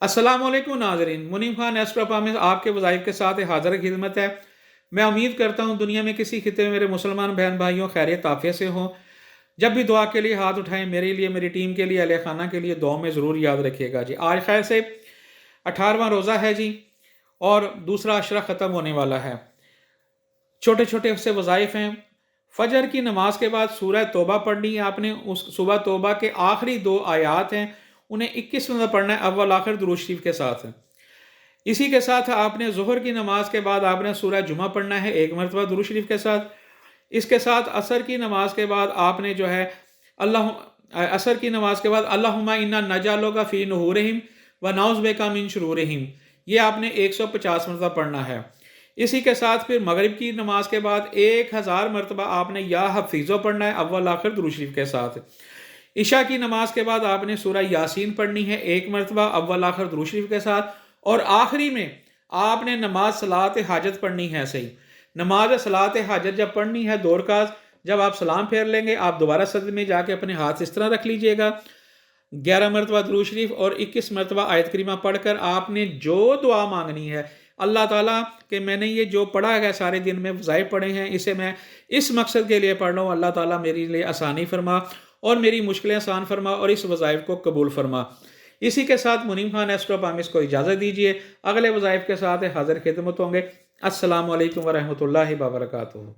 अस्सलाम वालेकुम नाज़रीन, मुनीम खान एस्ट्रोपामिस आपके वज़ाइफ के साथ हाज़िर खिदमत है। मैं उम्मीद करता हूँ दुनिया में किसी खिते में मेरे मुसलमान बहन भाइयों खैरियत आफियत से हों। जब भी दुआ के लिए हाथ उठाएं, मेरे लिए, मेरी टीम के लिए, अहले खाना के लिए दुआ में ज़रूर याद रखिएगा जी। आज खैर से 18वां रोज़ा है जी, और दूसरा अशरा ख़त्म होने वाला है। छोटे छोटे से वज़ाइफ हैं। फजर की नमाज के बाद सूरह तौबा पढ़नी है आपने। उस सूरह तौबा के आखिरी 2 आयात हैं, उन्हें 21 मरतबा पढ़ना है, अव्वल आखिर दुरूद शरीफ के साथ। इसी के साथ आपने ज़ुहर की नमाज के बाद आपने सूरह जुमा पढ़ना है 1 मरतबा दुरूद शरीफ के साथ। इसके साथ असर की नमाज के बाद आपने जो है असर की नमाज के बाद अल्लाहुम्मा इन्ना नजालुका फ़ी नुहुरिहिम व नऊज़ु बिका मिन शुरूरिहिम, ये आपने 150 मरतबा पढ़ना है। इसी के साथ फिर मगरिब की नमाज के बाद 1000 मरतबा आपने या हफीज़ो पढ़ना है, अव्वल आखिर दुरूद शरीफ के साथ। इशा की नमाज के बाद आपने सूरह यासीन पढ़नी है 1 मरतबा, अव्वल आखिर दुरूद शरीफ के साथ। और आखिरी में आपने नमाज सलात हाजत पढ़नी है। सही नमाज सलात हाजत जब पढ़नी है, 2 रकात, जब आप सलाम फेर लेंगे आप दोबारा सजदे में जाके अपने हाथ इस तरह रख लीजिएगा। 11 मरतबा दुरूद शरीफ और 21 मरतबा आयत करीमा पढ़कर आपने जो दुआ मांगनी है अल्लाह ताला कि मैंने ये जो पढ़ा है सारे दिन में वज़ाइफ पढ़े हैं, इसे मैं इस मकसद के लिए पढ़ रहा हूँ, अल्लाह ताला मेरे लिए आसानी फरमा और मेरी मुश्किलें आसान फरमा और इस वज़ाइफ को कबूल फरमा। इसी के साथ मुनीम खान एस्ट्रोपामिस को इजाज़त दीजिए। अगले वज़ाइफ के साथ हाज़िर खिदमत होंगे। अस्सलामु अलैकुम व रहमतुल्लाहि व बरकातुहू।